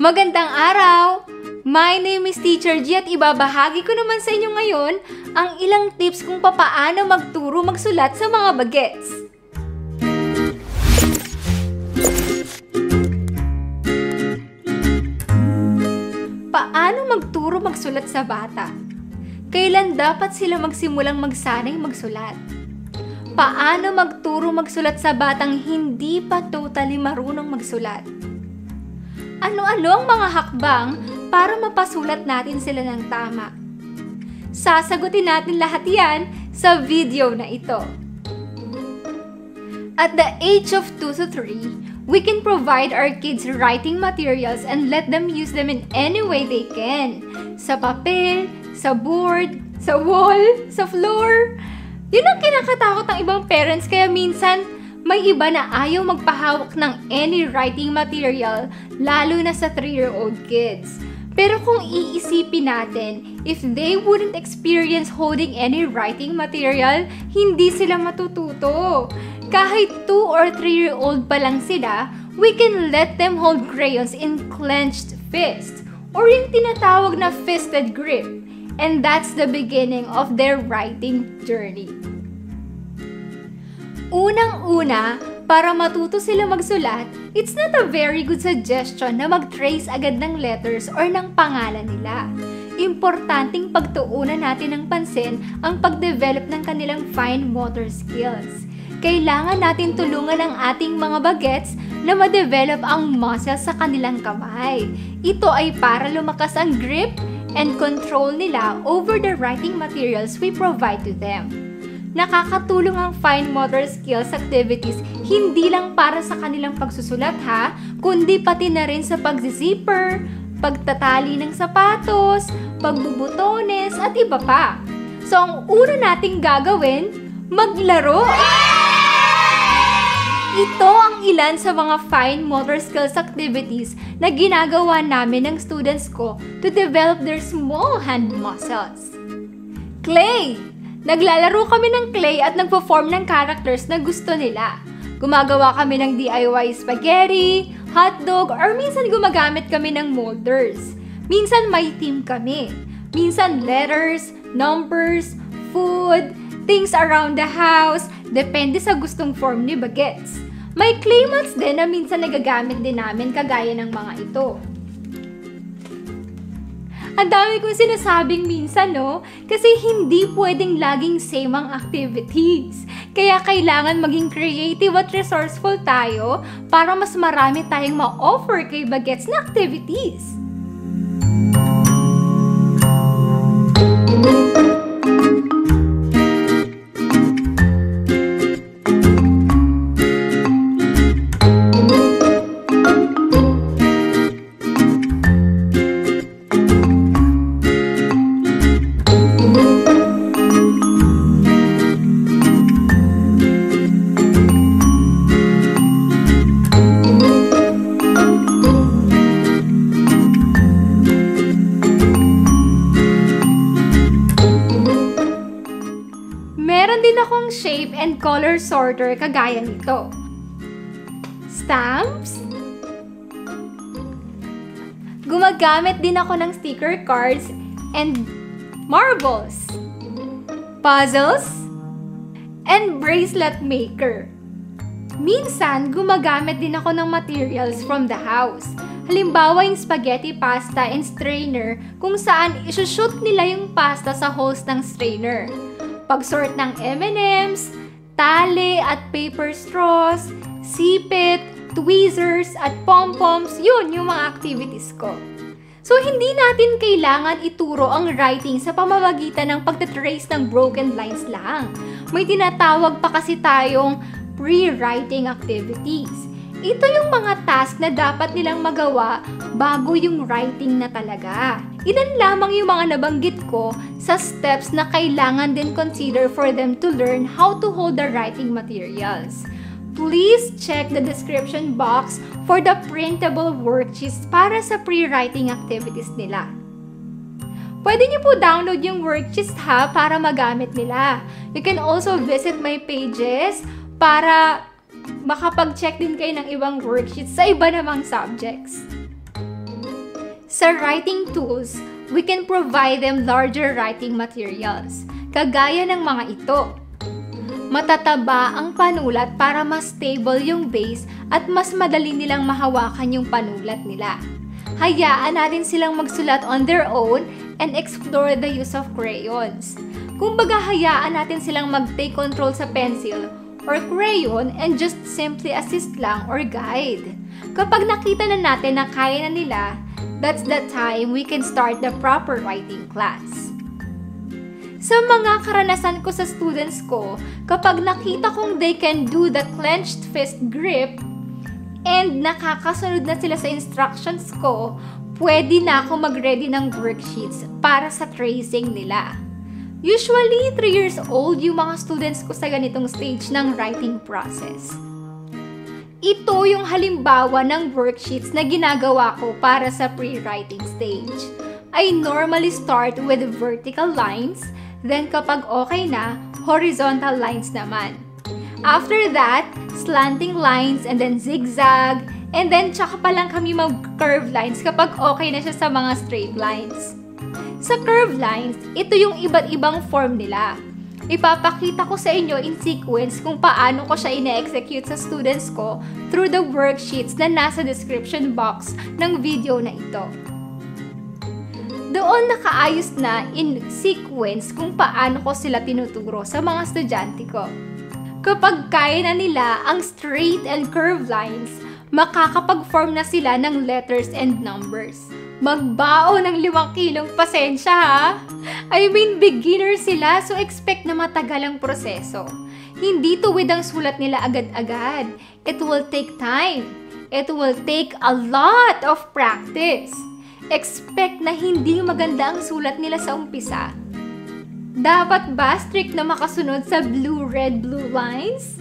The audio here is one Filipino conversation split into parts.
Magandang araw! My name is Teacher G at ibabahagi ko naman sa inyo ngayon ang ilang tips kung papaano magturo magsulat sa mga bagets. Paano magturo magsulat sa bata? Kailan dapat sila magsimulang magsanay magsulat? Paano magturo magsulat sa batang hindi pa totally marunong magsulat? Ano-ano ang mga hakbang para mapasulat natin sila ng tama? Sasagutin natin lahat yan sa video na ito. At the age of 2 to 3, we can provide our kids writing materials and let them use them in any way they can. Sa papel, sa board, sa wall, sa floor. Yun ang kinakatakot ng ibang parents kaya minsan may iba na ayaw magpahawak ng any writing material, lalo na sa 3-year-old kids. Pero kung iisipin natin, if they wouldn't experience holding any writing material, hindi sila matututo. Kahit 2 or 3-year-old pa lang sila, we can let them hold crayons in clenched fists, or yung tinatawag na fisted grip. And that's the beginning of their writing journey. Unang-una, para matuto sila magsulat, it's not a very good suggestion na mag-trace agad ng letters or ng pangalan nila. Importanteng pagtuunan natin ng pansin ang pag-develop ng kanilang fine motor skills. Kailangan natin tulungan ang ating mga bagets na ma-develop ang muscles sa kanilang kamay. Ito ay para lumakas ang grip and control nila over the writing materials we provide to them. Nakakatulong ang fine motor skills activities hindi lang para sa kanilang pagsusulat kundi pati na rin sa pag-zipper, pagtatali ng sapatos, pagbubutones at iba pa. So ang una nating gagawin, maglaro! Ito ang ilan sa mga fine motor skills activities na ginagawa namin ng students ko to develop their small hand muscles. Clay! Naglalaro kami ng clay at nagpo-form ng characters na gusto nila. Gumagawa kami ng DIY spaghetti, hotdog, or minsan gumagamit kami ng molders. Minsan may team kami. Minsan letters, numbers, food, things around the house, depende sa gustong form ni bagets. May clay mats din na minsan nagagamit din namin kagaya ng mga ito. Ang dami kong sinasabing minsan, no? Kasi hindi pwedeng laging same ang activities. Kaya kailangan maging creative at resourceful tayo para mas marami tayong ma-offer kay bagets na activities. Meron din akong shape and color sorter kagaya nito. Stamps. Gumagamit din ako ng sticker cards and marbles. Puzzles. And bracelet maker. Minsan, gumagamit din ako ng materials from the house. Halimbawa yung spaghetti pasta and strainer kung saan isushoot nila yung pasta sa holes ng strainer. Pagsort ng M&M's, tali at paper straws, sipit, tweezers at pom-poms, yun yung mga activities ko. So, hindi natin kailangan ituro ang writing sa pamamagitan ng pagtatrace ng broken lines lang. May tinatawag pa kasi tayong pre-writing activities. Ito yung mga task na dapat nilang magawa bago yung writing na talaga. Ilan lamang yung mga nabanggit ko sa steps na kailangan din consider for them to learn how to hold the writing materials. Please check the description box for the printable worksheets para sa pre-writing activities nila. Pwede niyo po download yung worksheets para magamit nila. You can also visit my pages para makapag-check din kayo ng ibang worksheets sa iba namang subjects. Sa writing tools, we can provide them larger writing materials, kagaya ng mga ito. Matataba ang panulat para mas stable yung base at mas madali nilang mahawakan yung panulat nila. Hayaan natin silang magsulat on their own and explore the use of crayons. Kumbaga, hayaan natin silang mag-take control sa pencil or crayon and just simply assist lang or guide. Kapag nakita na natin na kaya na nila, that's the time we can start the proper writing class. Sa mga karanasan ko sa students ko, kapag nakita kong they can do the clenched fist grip and nakakasunod na sila sa instructions ko, pwede na ako mag-ready ng worksheets para sa tracing nila. Usually, 3 years old yung mga students ko sa ganitong stage ng writing process. Ito yung halimbawa ng worksheets na ginagawa ko para sa pre-writing stage. I normally start with vertical lines, then kapag okay na, horizontal lines naman. After that, slanting lines and then zigzag, and then tsaka pa lang kami mag-curve lines kapag okay na siya sa mga straight lines. Sa curve lines, ito yung iba't ibang form nila. Ipapakita ko sa inyo in sequence kung paano ko siya ine-execute sa students ko through the worksheets na nasa description box ng video na ito. Doon nakaayos na in sequence kung paano ko sila tinuturo sa mga estudyante ko. Kapag kaya na nila ang straight and curve lines, makakapag-form na sila ng letters and numbers. Magbao ng 5 kilong pasensya ha! I mean, beginner sila, so expect na matagal ang proseso. Hindi tuwid ang sulat nila agad-agad. It will take time. It will take a lot of practice. Expect na hindi maganda ang sulat nila sa umpisa. Dapat ba strict na makasunod sa blue, red, blue lines?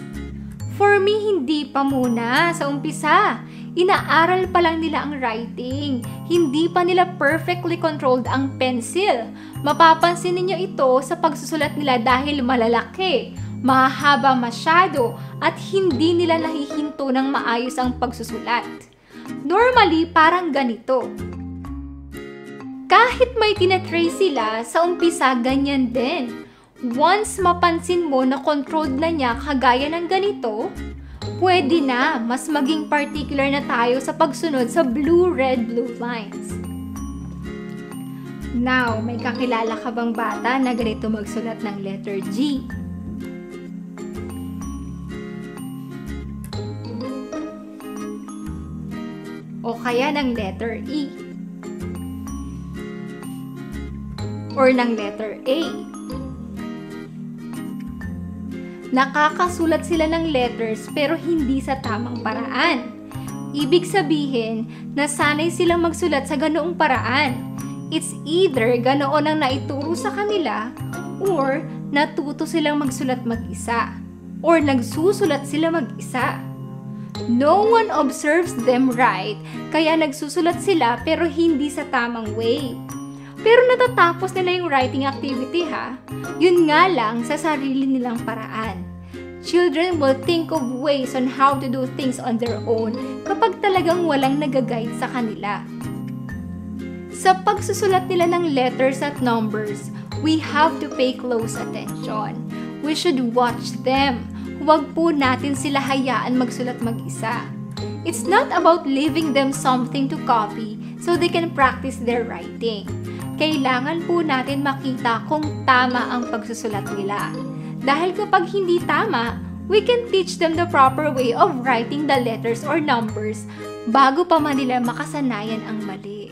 For me, hindi pa muna sa umpisa. Inaaral pa lang nila ang writing. Hindi pa nila perfectly controlled ang pencil. Mapapansin ninyo ito sa pagsusulat nila dahil malalaki, mahaba masyado, at hindi nila nahihinto ng maayos ang pagsusulat. Normally, parang ganito. Kahit may tinatrace sila, sa umpisa ganyan din. Once mapansin mo na controlled na niya kagaya ng ganito, pwede na mas maging particular na tayo sa pagsunod sa blue, red, blue lines. Now, may kakilala ka bang bata na ganito magsulat ng letter G? O kaya ng letter E? Or ng letter A? Nakakasulat sila ng letters pero hindi sa tamang paraan. Ibig sabihin, nasanay silang magsulat sa ganoong paraan. It's either ganoon ang naituro sa kanila or natuto silang magsulat mag-isa or nagsusulat sila mag-isa. No one observes them right, kaya nagsusulat sila pero hindi sa tamang way. Pero natatapos nila yung writing activity ha. Yun nga lang sa sarili nilang paraan. Children will think of ways on how to do things on their own kapag talagang walang nag-guide sa kanila. Sa pagsusulat nila ng letters at numbers, we have to pay close attention. We should watch them. Huwag po natin sila hayaan magsulat mag-isa. It's not about leaving them something to copy so they can practice their writing. Kailangan po natin makita kung tama ang pagsusulat nila. Dahil kapag hindi tama, we can teach them the proper way of writing the letters or numbers bago pa man nila makasanayan ang mali.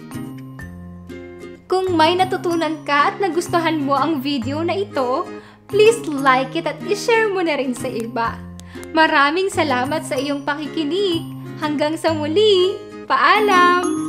Kung may natutunan ka at nagustuhan mo ang video na ito, please like it at i-share mo na rin sa iba. Maraming salamat sa iyong pakikinig. Hanggang sa muli, paalam!